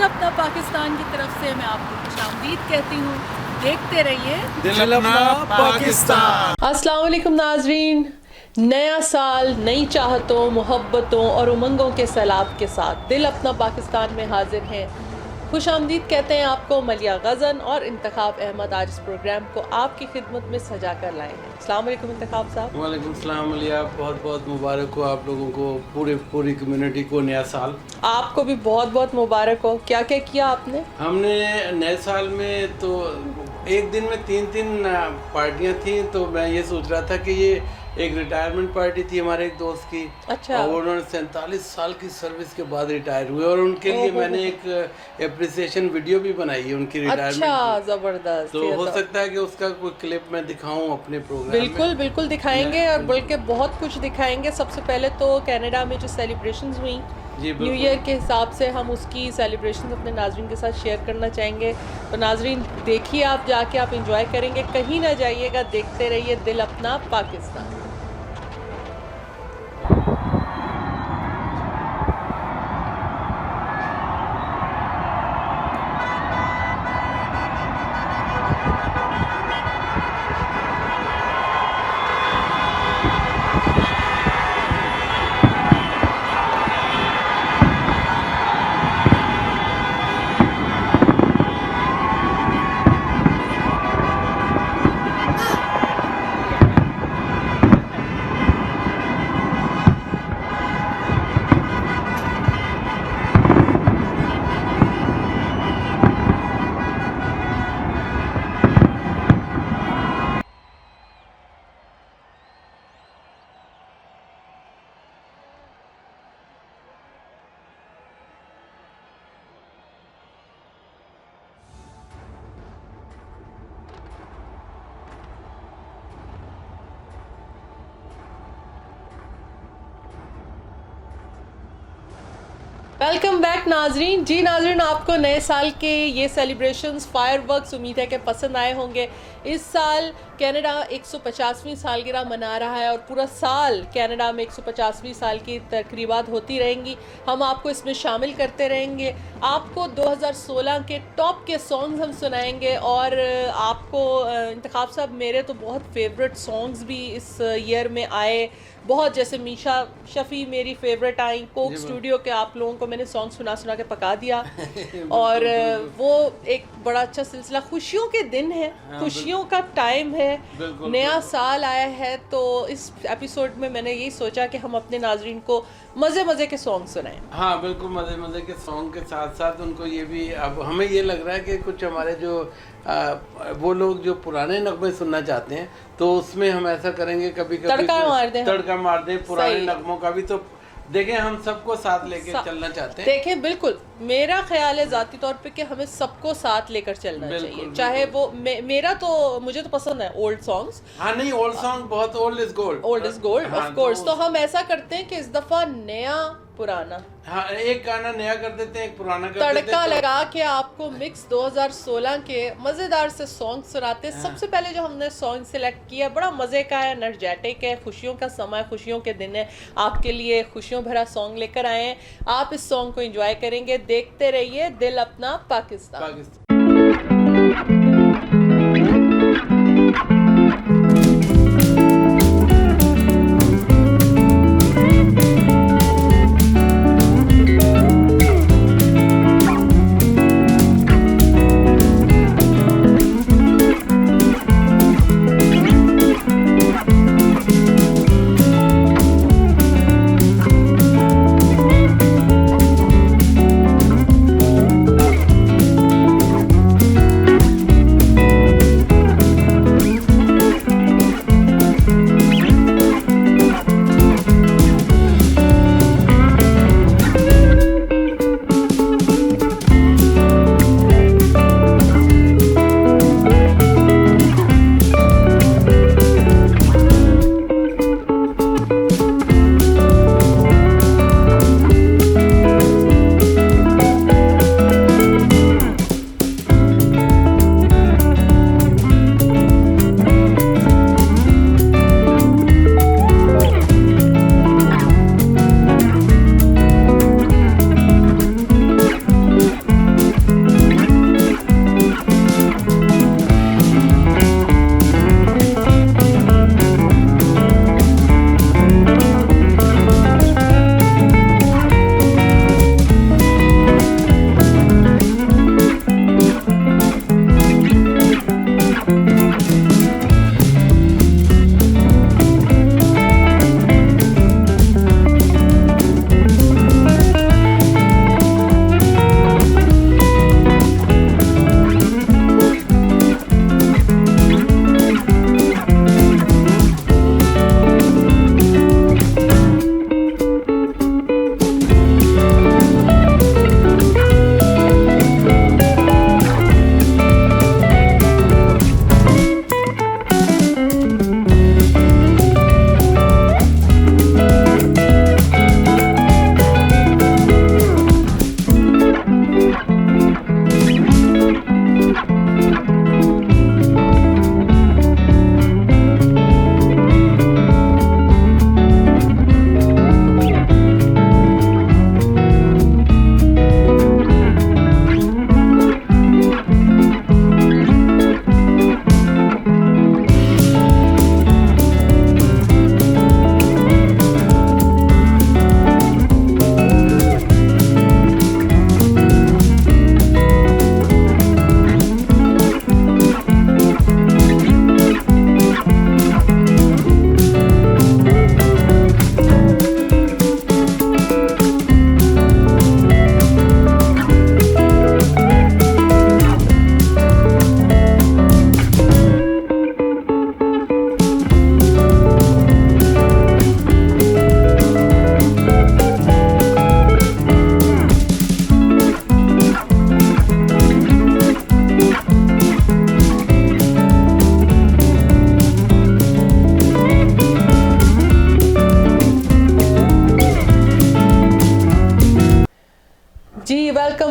अपना पाकिस्तान की तरफ से मैं आपको खुशामदीद कहती हूँ। देखते रहिए दिल अपना पाकिस्तान। अस्सलाम वालेकुम नाजरीन, नया साल नई चाहतों, मोहब्बतों और उमंगों के सैलाब के साथ दिल अपना पाकिस्तान में हाजिर हैं। खुशामदीद कहते हैं आपको मलिया गज़न और इंतखाब अहमद आज इस प्रोग्राम को आपकी खिदमत में सजा कर लाए हैं। अस्सलाम वालेकुम इंतखाब साहब। वालेकुम सलाम मलिया, बहुत बहुत मुबारक हो आप लोगों को, पूरी कम्युनिटी को नया साल। आपको भी बहुत बहुत मुबारक हो। क्या क्या किया आपने? हमने नए साल में तो एक दिन में तीन पार्टियां थी, तो मैं ये सोच रहा था कि ये एक रिटायरमेंट पार्टी थी हमारे एक दोस्त की। अच्छा। और उन्होंने 47 साल की सर्विस के बाद रिटायर हुए और उनके लिए मैंने एक एप्रिसिएशन वीडियो भी बनाई है उनकी रिटायरमेंट। अच्छा, जबरदस्त। तो हो सकता है कि उसका कोई क्लिप मैं दिखाऊं अपने प्रोग्राम बिल्कुल में। बिल्कुल दिखाएंगे, और बल्कि बहुत कुछ दिखाएंगे। सबसे पहले तो कनाडा में जो सेलिब्रेशंस हुई न्यू ईयर के हिसाब से, हम उसकी सेलिब्रेशन अपने नाजरीन के साथ शेयर करना चाहेंगे। तो नाजरीन देखिए, आप जाके आप इंजॉय करेंगे, कहीं ना जाइएगा, देखते रहिए दिल अपना पाकिस्तान। वेलकम बैक नाजरीन। जी नाजरीन, आपको नए साल के ये सेलिब्रेशंस, फायरवर्क्स उम्मीद है कि पसंद आए होंगे। इस साल कनाडा 150वीं सालगिरह मना रहा है और पूरा साल कनाडा में 150वीं साल की तकरीबात होती रहेंगी। हम आपको इसमें शामिल करते रहेंगे। आपको 2016 के टॉप के सॉन्ग्स हम सुनाएंगे और आपको इंतखाब साहब, मेरे तो बहुत फेवरेट सॉन्ग्स भी इस ईयर में आए बहुत, जैसे मीशा शफ़ी मेरी फेवरेट आई। कोक स्टूडियो के आप लोगों को मैंने सॉन्ग सुना के पका दिया। और वो एक बड़ा अच्छा सिलसिला। खुशियों के दिन है, खुशियों का टाइम है, नया साल आया है। तो इस एपिसोड में मैंने यही सोचा कि हम अपने नाजरीन को मज़े के सॉन्ग सुनाएं। हाँ बिल्कुल, मज़े के सॉन्ग के साथ साथ उनको ये भी, अब हमें ये लग रहा है कि कुछ हमारे जो वो लोग जो पुराने नगमे सुनना चाहते हैं, तो उसमें हम ऐसा करेंगे, कभी तड़का मार दें पुराने नगमों का भी। तो देखें, हम सबको साथ लेके चलना चाहते हैं। देखें, बिल्कुल मेरा ख्याल है ज़ाती तौर पे कि हमें सबको साथ लेकर चलना चाहिए। चाहे वो मेरा तो, मुझे तो पसंद है ओल्ड सॉन्ग्स। हाँ नहीं, ओल्ड सॉन्ग बहुत, old is gold, of course. तो हम ऐसा करते हैं कि इस दफा नया पुराना, हाँ एक गाना नया कर देते हैं, एक पुराना कर देते हैं, तड़का लगा के आपको मिक्स 2016 के मज़ेदार से सॉन्ग सुनाते हैं। सबसे पहले जो हमने सॉन्ग सिलेक्ट किया बड़ा मज़े का है, एनर्जेटिक है, खुशियों का समय, खुशियों के दिन है। आपके लिए खुशियों भरा सॉन्ग लेकर आए हैं। आप इस सॉन्ग को एंजॉय करेंगे। देखते रहिए दिल अपना पाकिस्तान।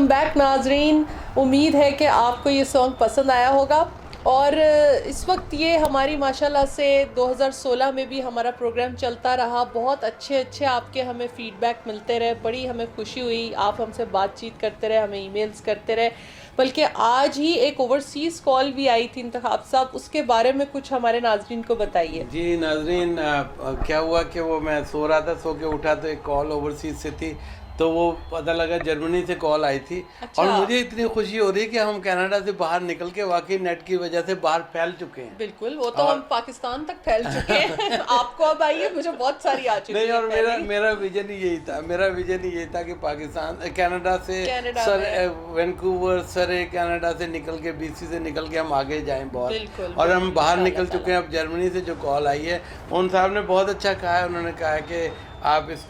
वेलकम बैक नाजरीन। उम्मीद है कि आपको ये सॉन्ग पसंद आया होगा। और इस वक्त ये हमारी माशाल्लाह से 2016 में भी हमारा प्रोग्राम चलता रहा। बहुत अच्छे आपके हमें फीडबैक मिलते रहे, बड़ी हमें खुशी हुई। आप हमसे बातचीत करते रहे, हमें ईमेल्स करते रहे। बल्कि आज ही एक ओवरसीज़ कॉल भी आई थी इंतखाब साहब, उसके बारे में कुछ हमारे नाजरीन को बताइए। जी नाजरीन, क्या हुआ कि वो मैं सो रहा था, सो के उठा तो एक कॉल ओवरसीज से थी, तो वो पता लगा जर्मनी से कॉल आई थी। अच्छा। और मुझे इतनी खुशी हो रही है कि हम कनाडा से बाहर निकल के वाकई नेट की वजह से बाहर फैल चुके हैं। बिल्कुल, वो तो हम पाकिस्तान तक फैल चुके हैं। आपको अब आई है, मुझे बहुत सारी आ चुकी नहीं, और है। मेरा विजन ही यही था, कि पाकिस्तान कनाडा से वैंकूवर सरे कनाडा से निकल के BC से निकल के हम आगे जाएं बहुत। और हम बाहर निकल चुके हैं। अब जर्मनी से जो कॉल आई है, उन साहब ने बहुत अच्छा कहा है। उन्होंने कहा कि आप इस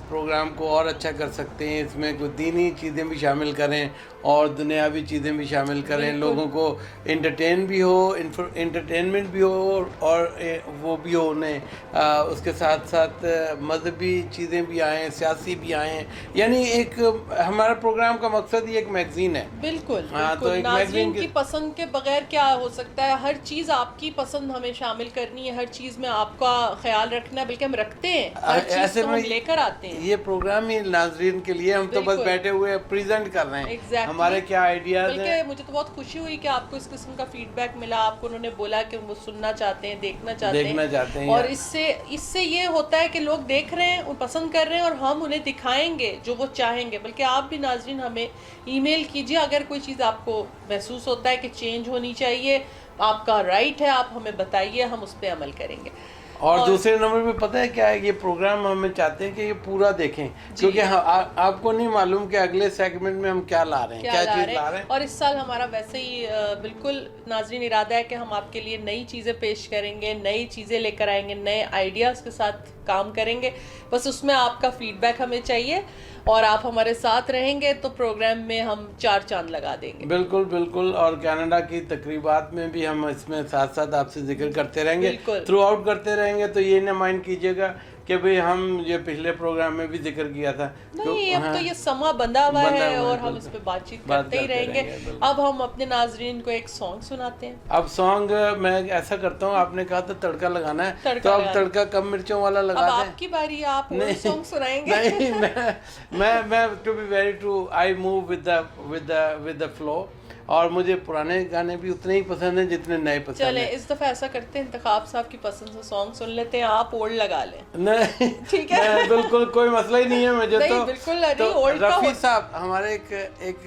प्रोग्राम को और अच्छा कर सकते हैं, इसमें कुछ दीनी चीज़ें भी शामिल करें और दुनियावी चीज़ें भी शामिल करें, लोगों को एंटरटेनमेंट भी हो और वो भी हो उन्हें, उसके साथ साथ मजहबी चीज़ें भी आएँ, सियासी भी आएँ। यानी एक हमारा प्रोग्राम का मकसद ही एक मैगजीन है। बिल्कुल, तो एक नाज़रीन की पसंद के बगैर क्या हो सकता है। हर चीज़ आपकी पसंद हमें शामिल करनी है, हर चीज़ में आपका ख्याल रखना है, बल्कि हम रखते हैं, हर चीज़ तो हम लेकर आते हैं। ये प्रोग्राम ही नाजरीन के लिए, हम तो बस बैठे हुए प्रेजेंट कर रहे हैं हमारे क्या आइडियाज हैं। मुझे तो बहुत खुशी हुई कि आपको इस किस्म का फीडबैक मिला। आपको उन्होंने बोला कि वो सुनना चाहते हैं, देखना चाहते हैं। और इससे ये होता है कि लोग देख रहे हैं, वो पसंद कर रहे हैं और हम उन्हें दिखाएंगे जो वो चाहेंगे। बल्कि आप भी नाजरीन हमें ईमेल कीजिए अगर कोई चीज़ आपको महसूस होता है कि चेंज होनी चाहिए, आपका राइट है, आप हमें बताइए, हम उस पर अमल करेंगे। और दूसरे नंबर पे पता है क्या है, ये प्रोग्राम हमें चाहते हैं कि ये पूरा देखें, क्योंकि आपको नहीं मालूम कि अगले सेगमेंट में हम क्या ला रहे हैं, क्या चीज़ ला रहे हैं। और इस साल हमारा वैसे ही बिल्कुल नाजरीन इरादा है कि हम आपके लिए नई चीज़ें पेश करेंगे, नई चीज़ें लेकर आएंगे, नए आइडियाज़ के साथ काम करेंगे। बस उसमें आपका फीडबैक हमें चाहिए और आप हमारे साथ रहेंगे तो प्रोग्राम में हम 4 चांद लगा देंगे। बिल्कुल बिल्कुल। और कनाडा की तकरीबात में भी हम इसमें साथ साथ आपसे जिक्र करते रहेंगे, थ्रू आउट करते रहेंगे। तो ये ना माइंड कीजिएगा कि भाई हम ये पिछले प्रोग्राम में भी जिक्र किया था, नहीं, अब तो ये समा बंधा हुआ है और हम इस पे बातचीत करते ही रहेंगे। अब हम अपने नाजरीन को एक सॉन्ग सुनाते हैं। अब सॉन्ग मैं ऐसा करता हूँ, आपने कहा था तड़का लगाना है, तो अब तड़का कम मिर्चों वाला लगा दें। आपकी बारी है, आप सॉन्ग सुनाएंगे। नहीं, मैं to be very true, I move with the flow. और मुझे पुराने गाने भी उतने ही पसंद हैं जितने नए पसंद हैं। चले इस दफ़ा ऐसा करते हैं, इंतखाब साहब की पसंद से सॉन्ग सुन लेते हैं, आप ओल्ड लगा लें। नहीं, ठीक है, बिल्कुल कोई मसला ही नहीं है मुझे। नहीं, बिल्कुल ओल्ड रफ़ी साहब हमारे एक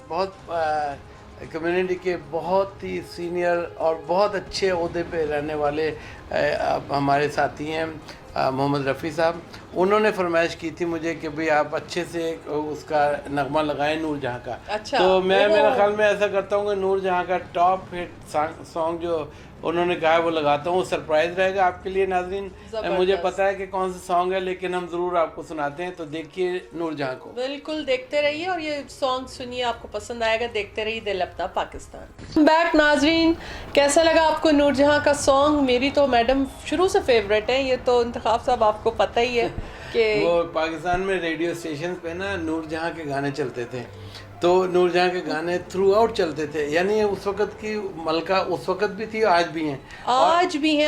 बहुत कम्युनिटी के बहुत ही सीनियर और बहुत अच्छे ओहदे पे रहने वाले हमारे साथी हैं, मोहम्मद रफ़ी साहब। उन्होंने फरमाइश की थी मुझे कि भाई आप अच्छे से उसका नगमा लगाएं नूर जहाँ का। अच्छा, तो मैं मेरा ख्याल में ऐसा करता हूँ कि नूर जहाँ का टॉप हिट सॉन्ग जो उन्होंने कहा है वो लगाता हूँ। सरप्राइज रहेगा आपके लिए नाज़रीन। मुझे पता है कि कौन सा सॉन्ग है, लेकिन हम ज़रूर आपको सुनाते हैं। तो देखिए नूर जहाँ को, बिल्कुल देखते रहिए और ये सॉन्ग सुनिए, आपको पसंद आएगा। देखते रहिए दिल अपना पाकिस्तान। बैक नाज़रीन, कैसा लगा आपको नूर जहाँ का सॉन्ग? मेरी तो मैडम शुरू से फेवरेट है, ये तो इंतखाब साहब आपको पता ही है कि वो पाकिस्तान में रेडियो स्टेशन पे ना नूर जहाँ के गाने चलते थे, तो नूर जहाँ के गाने थ्रू आउट चलते थे। यानी उस वक़्त की मलका उस वक़्त भी थी, आज भी हैं।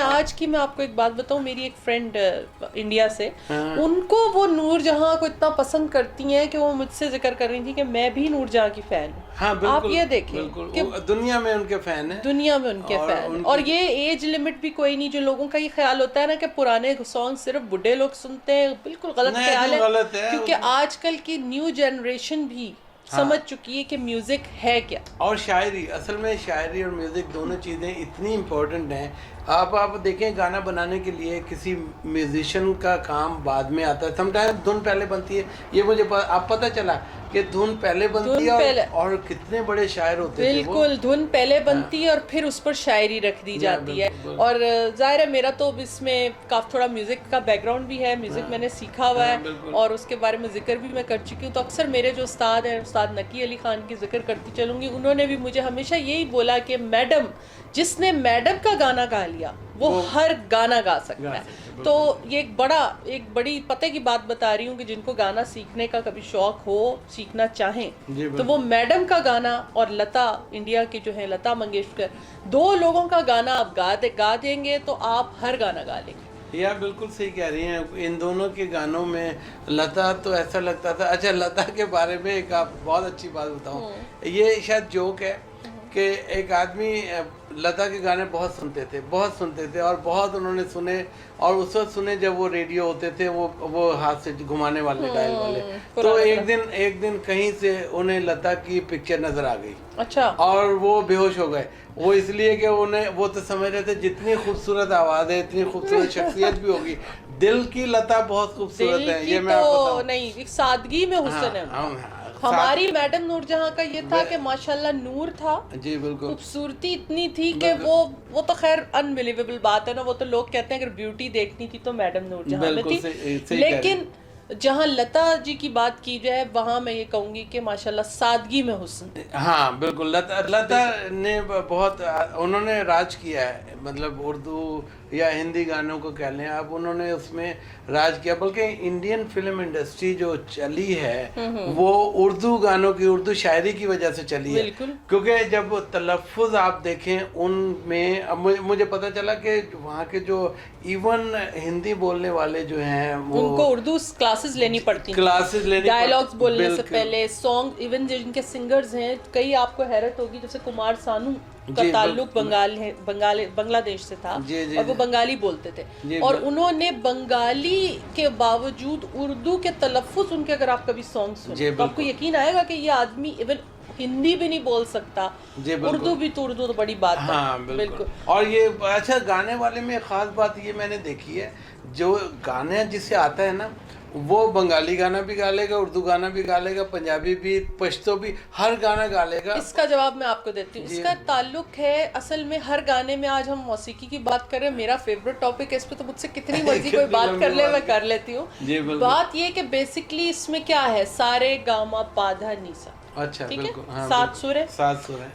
आज की मैं आपको एक बात बताऊं, मेरी एक फ्रेंड इंडिया से, उनको वो नूर जहाँ को इतना पसंद करती हैं कि वो मुझसे जिक्र कर रही थी कि मैं भी नूर जहाँ की फ़ैन हूँ। हाँ, बिल्कुल, आप ये देखें कि दुनिया में उनके फ़ैन हैं, दुनिया में उनके फ़ैन। और ये एज लिमिट भी कोई नहीं। जो लोगों का ये ख्याल होता है ना कि पुराने सॉन्ग सिर्फ बुढ़े लोग सुनते हैं, बिल्कुल गलत ख्याल है। क्योंकि आजकल की न्यू जनरेशन भी समझ चुकी है कि म्यूजिक है क्या। और शायरी, असल में शायरी और म्यूजिक दोनों चीज़ें इतनी इम्पोर्टेंट हैं। आप देखें, गाना बनाने के लिए किसी म्यूजिशियन का काम बाद में आता है। समटाइम धुन पहले बनती है, ये मुझे आप पता चला कि धुन पहले बनती है और कितने बड़े शायर होते हैं। बिल्कुल, धुन पहले बनती है और फिर उस पर शायरी रख दी जाती है। और जाहिर है मेरा तो इसमें काफ़ी थोड़ा म्यूज़िक का बैकग्राउंड भी है, म्यूज़िक मैंने सीखा हुआ है और उसके बारे में जिक्र भी मैं कर चुकी हूँ। तो अक्सर मेरे जो उस्ताद हैं, उस्ताद नकी अली ख़ान की जिक्र करती चलूँगी, उन्होंने भी मुझे हमेशा यही बोला कि मैडम, जिसने मैडम का गाना गा लिया वो हर गाना गा सकता है। तो ये एक बड़ी पते की बात बता रही हूँ कि जिनको गाना सीखने का कभी शौक हो, सीखना चाहें, तो वो मैडम का गाना और लता, इंडिया की जो है लता मंगेशकर, दो लोगों का गाना आप गा देंगे तो आप हर गाना गा लेंगे। या बिल्कुल सही कह रही हैं। इन दोनों के गानों में लता तो ऐसा लगता था। अच्छा, लता के बारे में एक आप बहुत अच्छी बात बताऊं, ये शायद जोक है कि एक आदमी लता के गाने बहुत सुनते थे और बहुत उन्होंने सुने, और उस वक्त सुने जब वो रेडियो होते थे, वो हाथ से घुमाने वाले डायल वाले। तो एक दिन कहीं से उन्हें लता की पिक्चर नजर आ गई। अच्छा। और वो बेहोश हो गए। वो इसलिए कि वो तो समझ रहे थे जितनी खूबसूरत आवाज है, इतनी खूबसूरत शख्सियत भी होगी, दिल की लता बहुत खूबसूरत है। ये मैं आपको बताऊं, नहीं, एक सादगी में हुस्न है। हमारी मैडम नूरजहां का ये था कि माशाल्लाह नूर था जी, बिल्कुल खूबसूरती इतनी थी कि वो तो खैर अनबिलीवेबल बात है ना, वो तो लोग कहते हैं अगर ब्यूटी देखनी थी तो मैडम नूरजहां में थी। लेकिन जहाँ लता जी की बात की जाए, वहाँ मैं ये कहूँगी कि माशाल्लाह सादगी में हुस्न। हाँ बिल्कुल, लता ने बहुत, उन्होंने राज किया है, मतलब उर्दू या हिंदी गानों को कह लें आप, उन्होंने उसमें राज किया। बल्कि इंडियन फिल्म इंडस्ट्री जो चली है वो उर्दू गानों की, उर्दू शायरी की वजह से चली है। क्योंकि जब तलफ़ुज़ आप देखें उनमें, अब मुझे पता चला कि वहाँ के जो इवन हिंदी बोलने वाले जो हैं उनको उर्दू क्लासेस लेनी पड़ती, डायलॉग्स बोलने से पहले, सॉन्ग, इवन जिनके सिंगर्स हैं कई, आपको हैरत होगी, जैसे कुमार सानू का ताल्लुक बांग्लादेश से था और वो बंगाली बोलते थे, और उन्होंने बंगाली के बावजूद उर्दू के तलफ़ुज़ उनके, अगर आप कभी सॉन्ग सुने तो आपको यकीन आएगा कि ये आदमी इवन हिंदी भी नहीं बोल सकता, उर्दू भी, तो उर्दू तो बड़ी बात है। हाँ बिल्कुल। और ये अच्छा, गाने वाले में खास बात ये मैंने देखी है, जो गाने जिससे आता है ना, वो बंगाली गाना भी गा लेगा, उर्दू गाना भी गा लेगा, पंजाबी भी, पश्तो भी, हर गाना गा लेगा। इसका जवाब मैं आपको देती हूँ। इसका ताल्लुक है असल में हर गाने में। आज हम मौसीकी की बात कर रहे हैं, मेरा फेवरेट टॉपिक है, इस पे तो मुझसे कितनी मर्जी कोई बात कर ले, मैं कर लेती हूँ। बात ये कि बेसिकली इसमें क्या है, सारे गामा पाधा नीसा, अच्छा ठीक है, हाँ, 7 सुर है,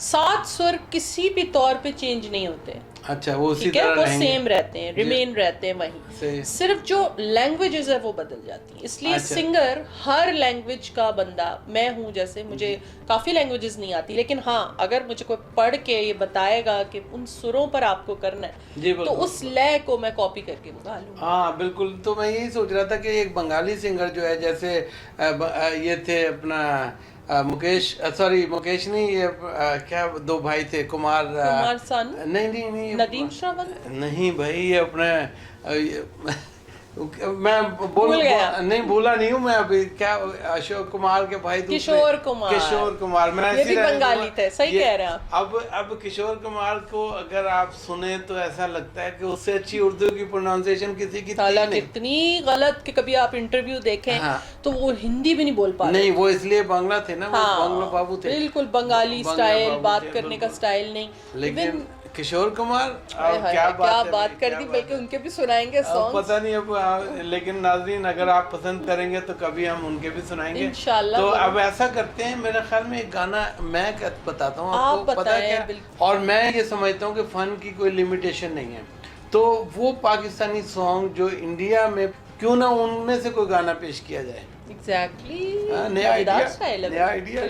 7 सुर किसी भी तौर पे चेंज नहीं होते। अच्छा, वो उसी तरह वो सेम रहते हैं, रिमेन रहते हैं वहीं, सिर्फ जो लैंग्वेजेस है वो बदल जाती है। इसलिए अच्छा। सिंगर हर लैंग्वेज का बंदा, मैं हूँ जैसे, मुझे काफी लैंग्वेजेस नहीं आती, लेकिन हाँ अगर मुझे कोई पढ़ के ये बताएगा कि उन सुरों पर आपको करना है तो उस लय को मैं कॉपी करके गा लूँ। हाँ बिल्कुल। तो मैं यही सोच रहा था कि एक बंगाली सिंगर जो है, जैसे ये थे अपना मुकेश नहीं, ये क्या दो भाई थे, कुमार सानू, नहीं नदीम श्रावण, नहीं भाई, ये अपने मैं नहीं भूला नहीं हूँ मैं अभी, क्या अशोक कुमार के भाई, किशोर कुमार, मैं ये भी बंगाली थे, सही कह रहे हैं आप। अब किशोर कुमार को अगर आप सुने तो ऐसा लगता है कि उससे अच्छी उर्दू की प्रोनाउंसिएशन किसी की नहीं। इतनी गलत कि कभी आप इंटरव्यू देखें तो वो हिंदी भी नहीं बोल पा रहे। नहीं, वो इसलिए बांग्ला थे ना, वो बांग्ला बाबू थे, बिल्कुल बंगाली स्टाइल, बात करने का स्टाइल नहीं। लेकिन किशोर कुमार क्या बात कर दी, बल्कि उनके भी सुनाएंगे सॉन्ग, पता नहीं अब, लेकिन नाज़रीन अगर आप पसंद करेंगे तो कभी हम उनके भी सुनाएंगे इंशाल्लाह। तो अब ऐसा करते हैं, मेरे ख्याल में एक गाना मैं बताता हूँ आपको, पता है क्या, और मैं ये समझता हूँ कि फन की कोई लिमिटेशन नहीं है, तो वो पाकिस्तानी सॉन्ग जो इंडिया में, क्यों ना उनमें से कोई गाना पेश किया जाए। एग्जैक्टली, नया आइडिया,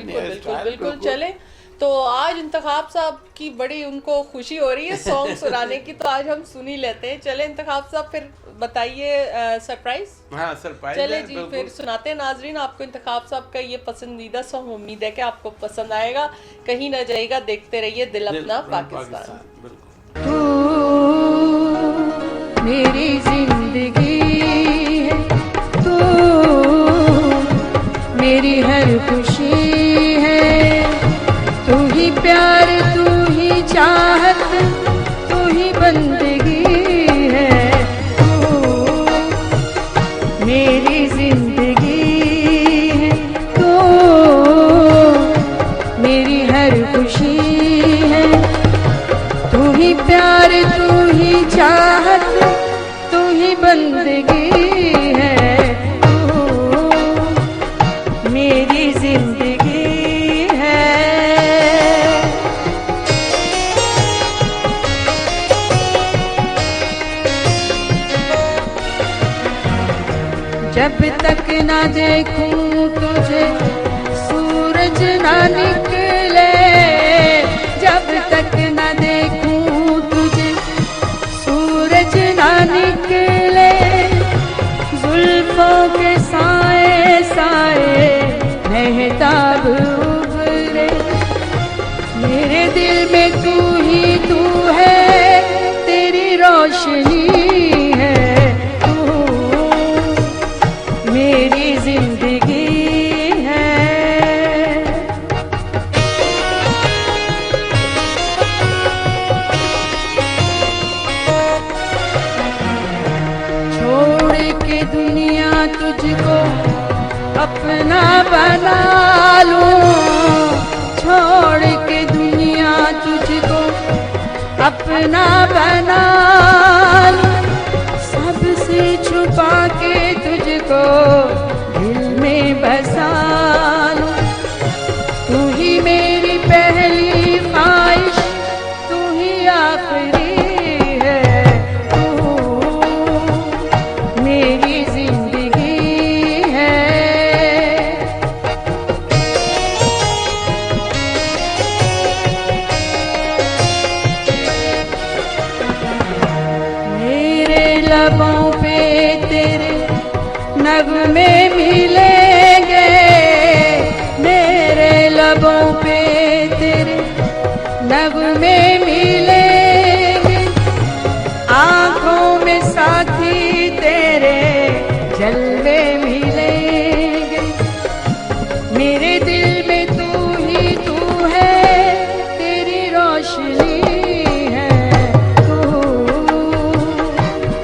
बिल्कुल चले। तो आज इंतखाब साहब की बड़ी उनको खुशी हो रही है सॉन्ग सुनाने की, तो आज हम सुन ही लेते हैं। चले इंतखाब साहब, फिर बताइए सरप्राइज। हाँ सरप्राइज, चले जी, फिर सुनाते हैं नाजरीन आपको इंतखाब साहब का ये पसंदीदा सॉन्ग। उम्मीद है कि आपको पसंद आएगा, कहीं ना जाएगा, देखते रहिए दिल अपना पाकिस्तान। तू मेरी जिंदगी है, तू मेरी हर खुशी है, तू ही प्यार, तू ही चाहत, तू ही बंदगी है, तू मेरी जिंदगी है, तू मेरी हर खुशी है, तू ही प्यार, तू ही चाहत, तू ही बंदगी है, तू मेरी जब तक ना देखूं तुझे सूरज ना निकले, जब तक ना देखूं तुझे सूरज ना निकले, जुल्फों के साए साए महताब उभरे, मेरे दिल में तू है, तेरी रोशनी है तू, मेरी जिंदगी है। छोड़ के दुनिया तुझको अपना बना लूं, छोड़ के दुनिया तुझको अपना बना लूं, सबसे छुपा के तुझको दिल में बसा लूं, तू ही मेरी पहली ख्वाहिश, तू ही आखिरी है, तू मेरी जिंदगी है। मेरे लबों पे तेरे नगमे मिलेंगे, मेरे लबों पे तेरे नगमे मिलेंगे, आँखों में साथी तेरे जलवे मिलेंगे, मेरे दिल में तू है, तेरी रोशनी है तू,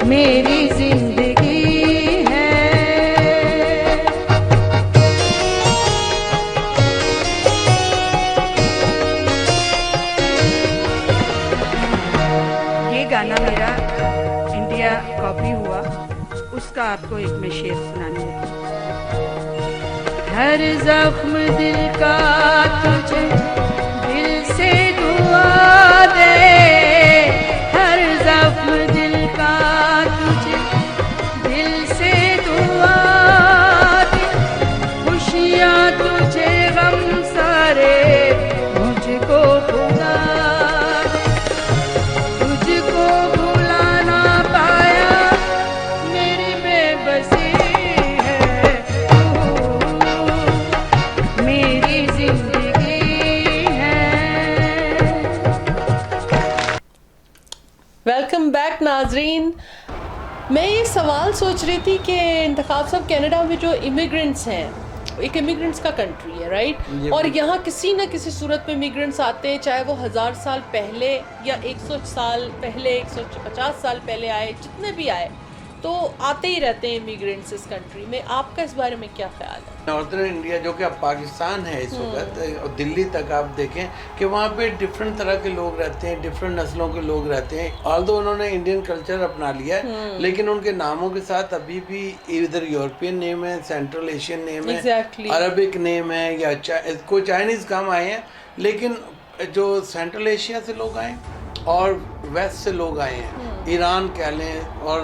मेरी जिंदगी है। ये गाना मेरा इंडिया कॉपी हुआ, उसका आपको एक मैं शेर सुनानी है। हर जख्म दिल का तुझे दिल से दुआ दे, हर जख्म दिल का तुझे दिल से दुआ दे, खुशियाँ तुझे गम सारे मुझको खुदा दे, तुझको भुला ना पाया मेरी बेबसी है तू, मेरी जिंदगी है। वेलकम बैक नाजरीन। मैं ये सवाल सोच रही थी कि इंतखाब साहब, कनाडा में जो इमिग्रेंट्स हैं, एक इमिग्रेंट्स का कंट्री है राइट, और यहाँ किसी न किसी सूरत में इमिग्रेंट्स आते हैं, चाहे वो 1000 साल पहले या 100 साल पहले, 150 साल पहले आए, जितने भी आए, तो आते ही रहते हैं इमिग्रेंट्स इस कंट्री में। आपका इस बारे में क्या ख्याल है? नॉर्दर्न इंडिया जो कि अब पाकिस्तान है इस वक्त, और दिल्ली तक आप देखें कि वहाँ पे डिफरेंट तरह के लोग रहते हैं, डिफरेंट नस्लों के लोग रहते हैं। ऑल्दो उन्होंने इंडियन कल्चर अपना लिया है, लेकिन उनके नामों के साथ अभी भी इधर यूरोपियन नेम है, सेंट्रल एशियन नेम है, अरबिक नेम है, या कोई चाइनीज़ कम आए हैं, लेकिन जो सेंट्रल एशिया से लोग आए और वेस्ट से लोग आए हैं, ईरान कह लें, और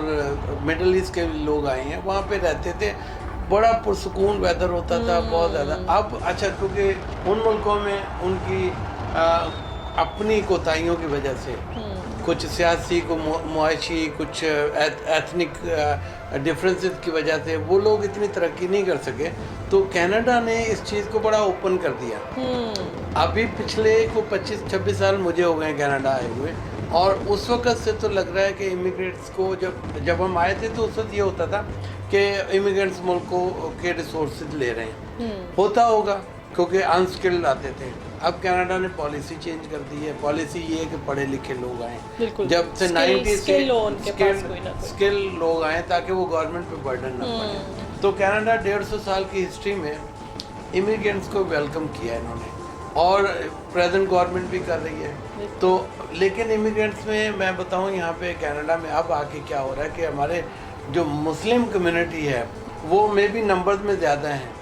मिडल ईस्ट के लोग आए हैं, वहाँ पे रहते थे, बड़ा पुरसकून वेदर होता था बहुत ज़्यादा। अब अच्छा, क्योंकि उन मुल्कों में उनकी अपनी कोताहियों की वजह से, कुछ सियासी, को मुआशी, कुछ एथनिक डिफरेंसेस की वजह से वो लोग इतनी तरक्की नहीं कर सके, तो कनाडा ने इस चीज़ को बड़ा ओपन कर दिया। अभी पिछले को 25-26 साल मुझे हो गए कनाडा आए हुए, और उस वक़्त से तो लग रहा है कि इमिग्रेंट्स को, जब हम आए थे तो उस वक्त ये होता था कि इमिग्रेंट्स मुल्कों के रिसोर्सेज ले रहे हैं, होता होगा क्योंकि अनस्किल्ड आते थे। अब कनाडा ने पॉलिसी चेंज कर दी है, पॉलिसी ये है कि पढ़े लिखे लोग आएँ, जब से 90 से स्किल लोग आएँ ताकि वो गवर्नमेंट पे बर्डन ना पड़े। तो कनाडा 150 साल की हिस्ट्री में इमिग्रेंट्स को वेलकम किया इन्होंने, और प्रेजेंट गवर्नमेंट भी कर रही है। तो लेकिन इमिग्रेंट्स में मैं बताऊं, यहाँ पे कनाडा में अब आके क्या हो रहा है कि हमारे जो मुस्लिम कम्युनिटी है वो में भी नंबर्स में ज़्यादा हैं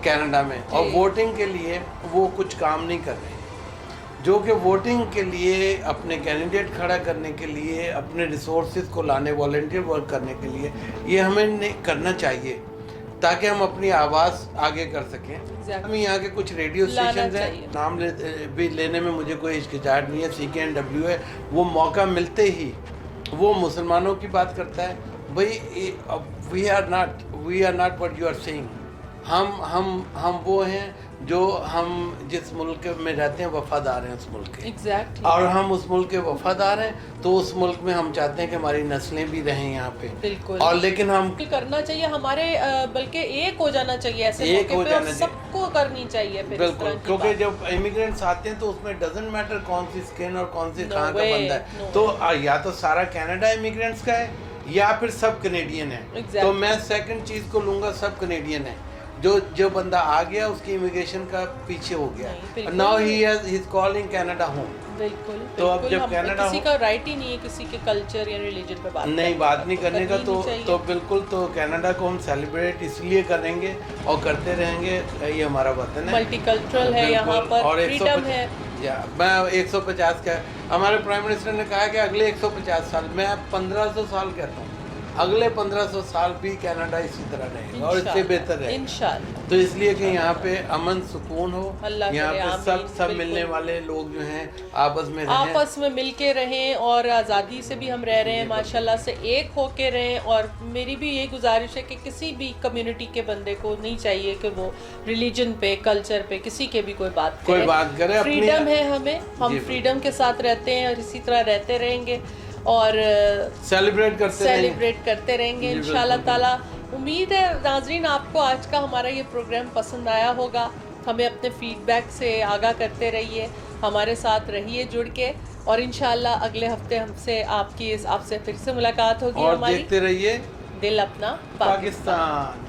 कनाडा में, और वोटिंग के लिए वो कुछ काम नहीं कर रहे, जो कि वोटिंग के लिए, अपने कैंडिडेट खड़ा करने के लिए, अपने रिसोर्सेज को लाने, वॉलंटियर वर्क करने के लिए, ये हमें नहीं करना चाहिए। ताकि हम अपनी आवाज़ आगे कर सकें। हम यहाँ के कुछ रेडियो स्टेशन हैं, नाम भी लेने में मुझे कोई हिचकिचाहट नहीं है। CKNW है, वो मौका मिलते ही वो मुसलमानों की बात करता है। भाई we are not what you are saying. हम वो हैं जो हम जिस मुल्क में रहते हैं वफादार हैं उस मुल्क के। Exactly. और हम उस मुल्क के वफादार हैं, तो उस मुल्क में हम चाहते हैं कि हमारी नस्लें भी रहें यहाँ पे। बिल्कुल। और लेकिन हम करना चाहिए हमारे बल्कि एक हो जाना चाहिए ऐसे एक हो जाना चाहिए, सबको करनी चाहिए फिर बिल्कुल। क्योंकि जब इमिग्रेंट्स आते हैं तो उसमें डजंट मैटर कौन सी स्किन और कौन सी कहाँ का बंदा है। तो या तो सारा कनाडा इमिग्रेंट्स का है या फिर सब कनेडियन है। तो मैं सेकंड चीज को लूंगा, सब कनेडियन है। जो बंदा आ गया उसकी इमिग्रेशन का पीछे हो गया। Now he is calling Canada home. बिल्कुल। तो अब जब कनाडा किसी का राइट ही नहीं है किसी के कल्चर या रिलीजन पे बात नहीं करने का, तो बिल्कुल। तो कनाडा को हम सेलिब्रेट इसलिए करेंगे और करते रहेंगे, ये हमारा वतन है, मल्टीकल्चरल है, यहाँ पर फ्रीडम है। मैं 150 का, हमारे प्राइम मिनिस्टर ने कहा कि अगले 150 साल, मैं 1500 साल कहता हूँ, अगले 1500 साल भी कनाडा इसी तरह रहेगा और इससे बेहतर रहेगा इंशाल्लाह। तो इसलिए कि यहाँ पे अमन सुकून हो, यहाँ पे सब मिलने वाले लोग जो हैं आपस में मिल के रहें और आज़ादी से भी हम रह रहे हैं माशाल्लाह से, एक होके रहें। और मेरी भी ये गुजारिश है कि किसी भी कम्युनिटी के बंदे को नहीं चाहिए कि वो रिलीजन पे, कल्चर पे, किसी के भी कोई बात करे। फ्रीडम है हमें, हम फ्रीडम के साथ रहते हैं और इसी तरह रहते रहेंगे और सेलिब्रेट करते रहेंगे इंशाल्लाह ताला। उम्मीद है नाजरीन आपको आज का हमारा ये प्रोग्राम पसंद आया होगा। हमें अपने फीडबैक से आगाह करते रहिए, हमारे साथ रहिए जुड़ के, और इंशाल्लाह अगले हफ्ते आपसे फिर से मुलाकात होगी। और देखते रहिए दिल अपना पाकिस्तान।